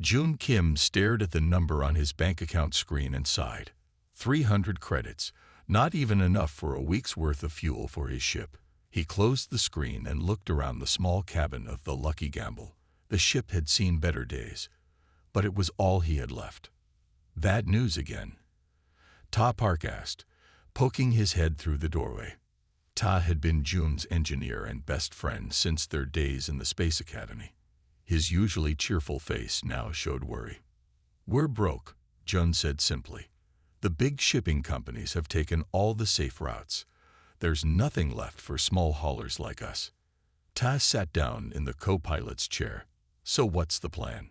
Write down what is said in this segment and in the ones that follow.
June Kim stared at the number on his bank account screen and sighed. 300 credits, not even enough for a week's worth of fuel for his ship. He closed the screen and looked around the small cabin of the Lucky Gamble. The ship had seen better days, but it was all he had left. Bad news again? Ta Park asked, poking his head through the doorway. Ta had been June's engineer and best friend since their days in the Space Academy. His usually cheerful face now showed worry. "We're broke," June said simply. "The big shipping companies have taken all the safe routes. There's nothing left for small haulers like us." Ta sat down in the co-pilot's chair. "So what's the plan?"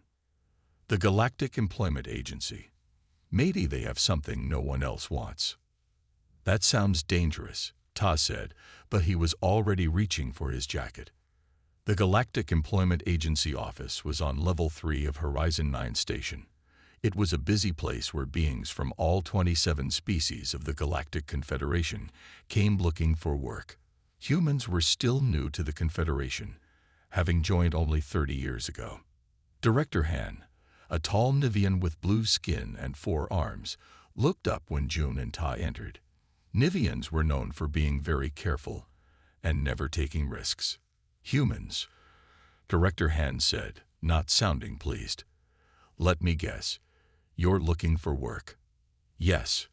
"The Galactic Employment Agency. Maybe they have something no one else wants." "That sounds dangerous," Ta said, but he was already reaching for his jacket. The Galactic Employment Agency office was on Level 3 of Horizon 9 Station. It was a busy place where beings from all 27 species of the Galactic Confederation came looking for work. Humans were still new to the Confederation, having joined only 30 years ago. Director Han, a tall Nivian with blue skin and 4 arms, looked up when June and Ta entered. Nivians were known for being very careful and never taking risks. "Humans," Director Han said, not sounding pleased. "Let me guess. You're looking for work." "Yes,"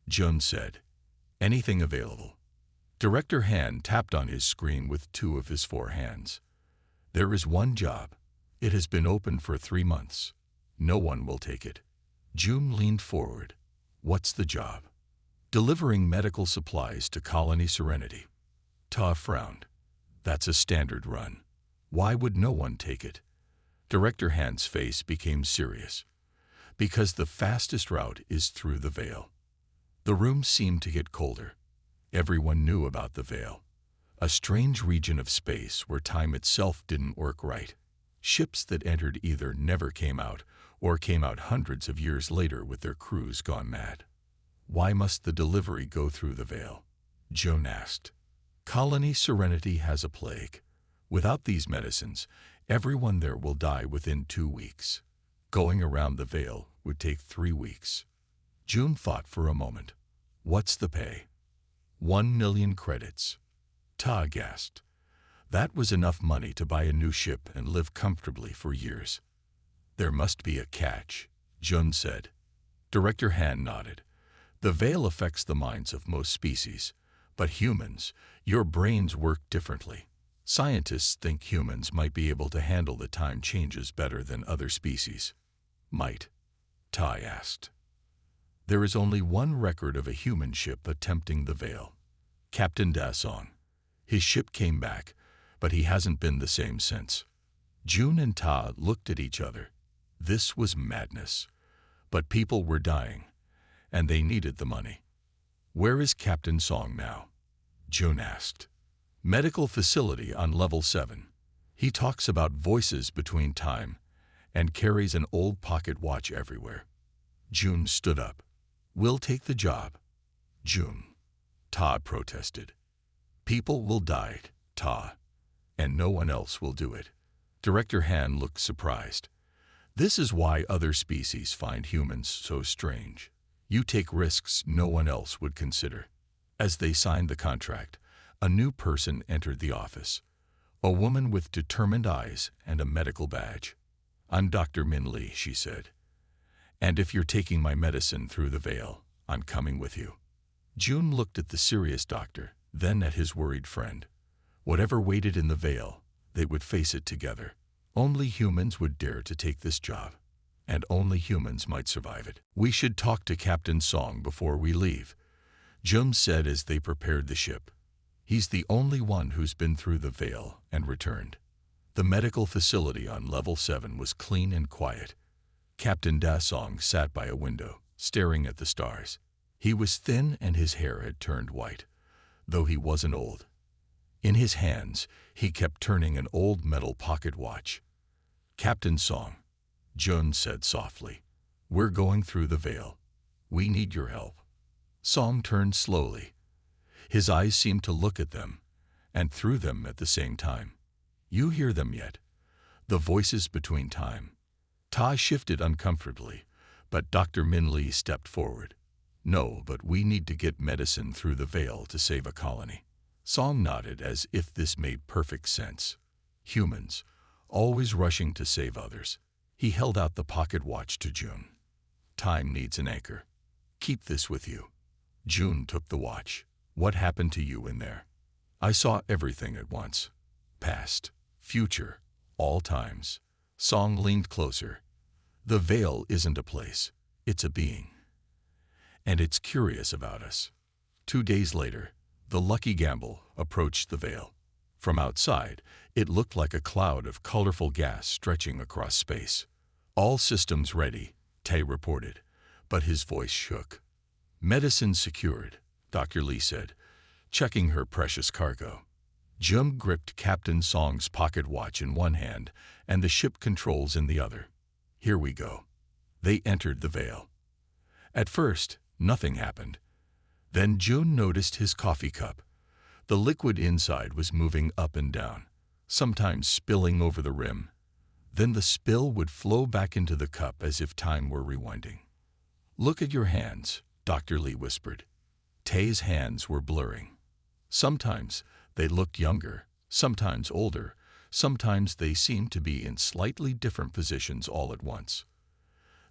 Jun said. "Anything available?" Director Han tapped on his screen with 2 of his 4 hands. "There is one job. It has been open for 3 months. No one will take it." June leaned forward. "What's the job?" "Delivering medical supplies to Colony Serenity." Ta frowned. "That's a standard run. Why would no one take it?" Director Han's face became serious. "Because the fastest route is through the Veil." The room seemed to get colder. Everyone knew about the Veil, a strange region of space where time itself didn't work right. Ships that entered either never came out or came out hundreds of years later with their crews gone mad. "Why must the delivery go through the Veil?" Joan asked. "Colony Serenity has a plague. Without these medicines, everyone there will die within 2 weeks. Going around the Veil would take 3 weeks." June thought for a moment. "What's the pay?" 1 million credits. Ta gasped. That was enough money to buy a new ship and live comfortably for years. "There must be a catch," Jun said. Director Han nodded. "The Veil affects the minds of most species. But humans, your brains work differently. Scientists think humans might be able to handle the time changes better than other species." "Might?" Ta asked. "There is only one record of a human ship attempting the Veil. Captain Da Song. His ship came back, but he hasn't been the same since." June and Ta looked at each other. This was madness. But people were dying, and they needed the money. "Where is Captain Song now?" June asked. "Medical facility on Level 7. He talks about voices between time and carries an old pocket watch everywhere." June stood up. "We'll take the job." "June," Ta protested. "People will die, Ta, and no one else will do it." Director Han looked surprised. "This is why other species find humans so strange. You take risks no one else would consider." As they signed the contract, a new person entered the office. A woman with determined eyes and a medical badge. "I'm Dr. Min Lee," she said. "And if you're taking my medicine through the Veil, I'm coming with you." June looked at the serious doctor, then at his worried friend. Whatever waited in the Veil, they would face it together. Only humans would dare to take this job, and only humans might survive it. "We should talk to Captain Song before we leave," Jum said as they prepared the ship. "He's the only one who's been through the Veil and returned." The medical facility on Level 7 was clean and quiet. Captain Da Song sat by a window, staring at the stars. He was thin and his hair had turned white, though he wasn't old. In his hands, he kept turning an old metal pocket watch. "Captain Song," Jun said softly, "we're going through the Veil. We need your help." Song turned slowly. His eyes seemed to look at them, and through them at the same time. "You hear them yet? The voices between time." Ta shifted uncomfortably, but Dr. Min Lee stepped forward. No, but we need to get medicine through the veil to save a colony. Song nodded as if this made perfect sense. Humans, always rushing to save others. He held out the pocket watch to June. Time needs an anchor. Keep this with you. June took the watch. What happened to you in there? I saw everything at once. Past, future, all times. Song leaned closer. The veil isn't a place, it's a being. And it's curious about us. 2 days later, the Lucky Gamble approached the veil. From outside, it looked like a cloud of colorful gas stretching across space. All systems ready, Tay reported, but his voice shook. Medicine secured, Dr. Lee said, checking her precious cargo. Jum gripped Captain Song's pocket watch in one hand and the ship controls in the other. Here we go. They entered the veil. At first, nothing happened. Then June noticed his coffee cup. The liquid inside was moving up and down, sometimes spilling over the rim. Then the spill would flow back into the cup as if time were rewinding. Look at your hands, Dr. Lee whispered. Tay's hands were blurring. Sometimes they looked younger, sometimes older, sometimes they seemed to be in slightly different positions all at once.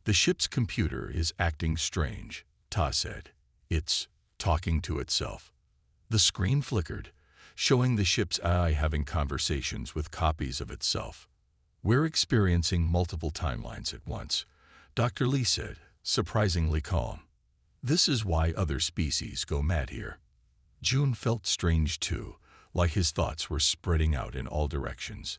The ship's computer is acting strange, Ta said. It's talking to itself. The screen flickered, showing the ship's AI having conversations with copies of itself. We're experiencing multiple timelines at once, Dr. Lee said, surprisingly calm. This is why other species go mad here. June felt strange too, like his thoughts were spreading out in all directions.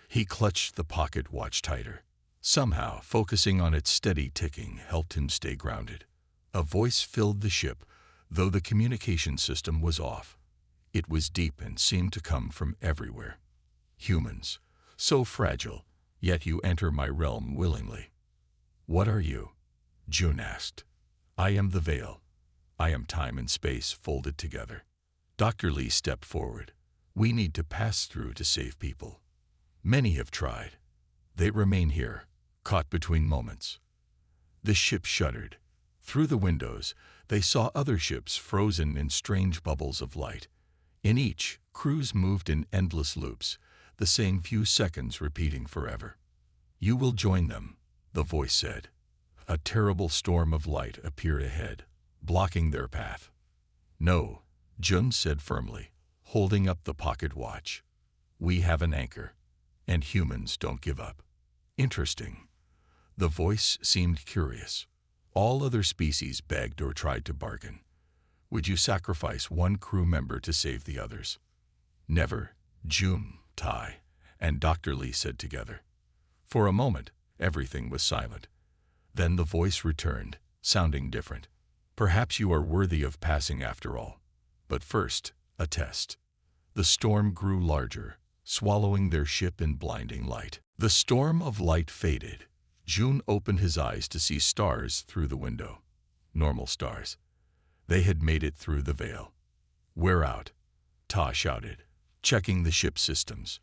He clutched the pocket watch tighter. Somehow, focusing on its steady ticking helped him stay grounded. A voice filled the ship, though the communication system was off. It was deep and seemed to come from everywhere. Humans, so fragile, yet you enter my realm willingly. What are you? June asked. I am the veil. I am time and space folded together. Dr. Lee stepped forward. We need to pass through to save people. Many have tried. They remain here, caught between moments. The ship shuddered. Through the windows, they saw other ships frozen in strange bubbles of light. In each, crews moved in endless loops, the same few seconds repeating forever. You will join them, the voice said. A terrible storm of light appeared ahead, blocking their path. No, Jun said firmly, holding up the pocket watch. We have an anchor, and humans don't give up. Interesting. The voice seemed curious. All other species begged or tried to bargain. Would you sacrifice one crew member to save the others? Never, June, Tai, and Dr. Lee said together. For a moment, everything was silent. Then the voice returned, sounding different. Perhaps you are worthy of passing after all. But first, a test. The storm grew larger, swallowing their ship in blinding light. The storm of light faded. June opened his eyes to see stars through the window. Normal stars. They had made it through the veil. We're out, Ta shouted, checking the ship's systems.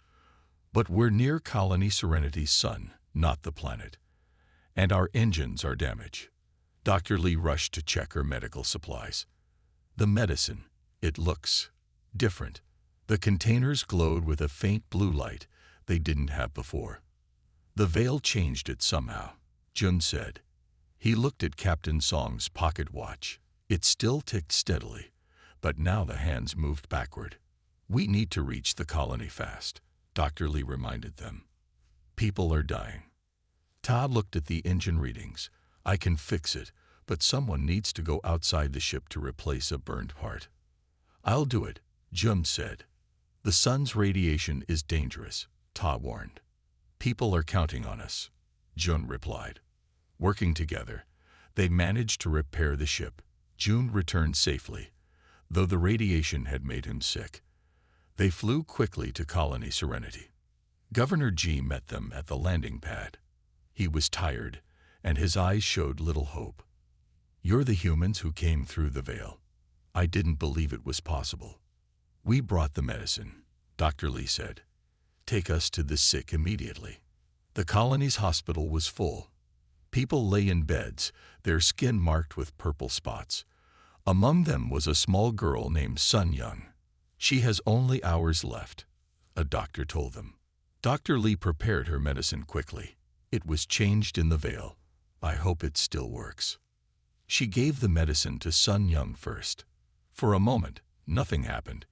But we're near Colony Serenity's sun, not the planet. And our engines are damaged. Dr. Lee rushed to check her medical supplies. The medicine, it looks different. The containers glowed with a faint blue light they didn't have before. The veil changed it somehow, Jun said. He looked at Captain Song's pocket watch. It still ticked steadily, but now the hands moved backward. We need to reach the colony fast, Dr. Lee reminded them. People are dying. Todd looked at the engine readings. I can fix it, but someone needs to go outside the ship to replace a burned part. I'll do it, Jun said. The sun's radiation is dangerous, Todd warned. People are counting on us, Jun replied. Working together, they managed to repair the ship. June returned safely, though the radiation had made him sick. They flew quickly to Colony Serenity. Governor G met them at the landing pad. He was tired, and his eyes showed little hope. You're the humans who came through the veil. I didn't believe it was possible. We brought the medicine, Dr. Lee said. Take us to the sick immediately. The colony's hospital was full. People lay in beds, their skin marked with purple spots. Among them was a small girl named Sun Young. "She has only hours left," a doctor told them. Dr. Lee prepared her medicine quickly. It was changed in the veil. "I hope it still works." She gave the medicine to Sun Young first. For a moment, nothing happened.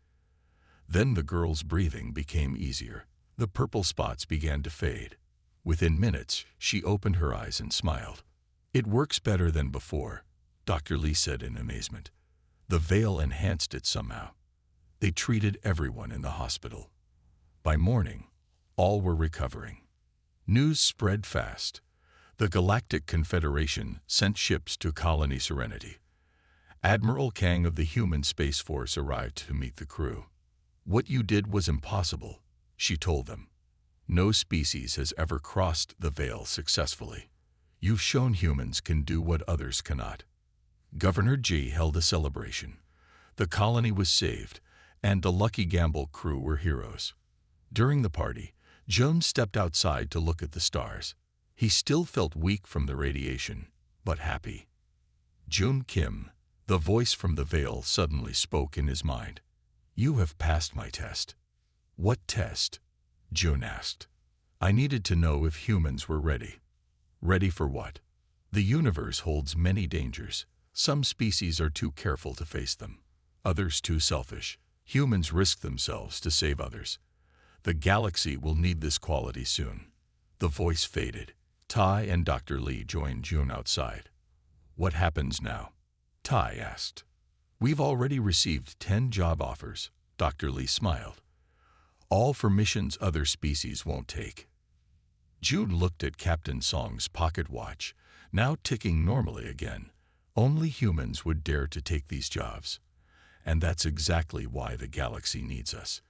Then the girl's breathing became easier. The purple spots began to fade. Within minutes, she opened her eyes and smiled. "It works better than before," Dr. Lee said in amazement. The veil enhanced it somehow. They treated everyone in the hospital. By morning, all were recovering. News spread fast. The Galactic Confederation sent ships to Colony Serenity. Admiral Kang of the Human Space Force arrived to meet the crew. "What you did was impossible," she told them. "No species has ever crossed the veil successfully. You've shown humans can do what others cannot." Governor G held a celebration. The colony was saved, and the Lucky Gamble crew were heroes. During the party, Jones stepped outside to look at the stars. He still felt weak from the radiation, but happy. Jun Kim, the voice from the veil, suddenly spoke in his mind. "You have passed my test." "What test?" Jun asked. "I needed to know if humans were ready." "Ready for what?" "The universe holds many dangers. Some species are too careful to face them. Others too selfish. Humans risk themselves to save others. The galaxy will need this quality soon." The voice faded. Tai and Dr. Lee joined Jun outside. "What happens now?" Tai asked. "We've already received 10 job offers," Dr. Lee smiled. "All for missions other species won't take." Jun looked at Captain Song's pocket watch, now ticking normally again. Only humans would dare to take these jobs. And that's exactly why the galaxy needs us.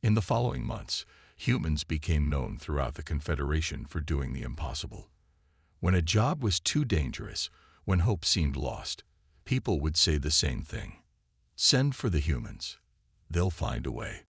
In the following months, humans became known throughout the Confederation for doing the impossible. When a job was too dangerous, when hope seemed lost, people would say the same thing. "Send for the humans. They'll find a way."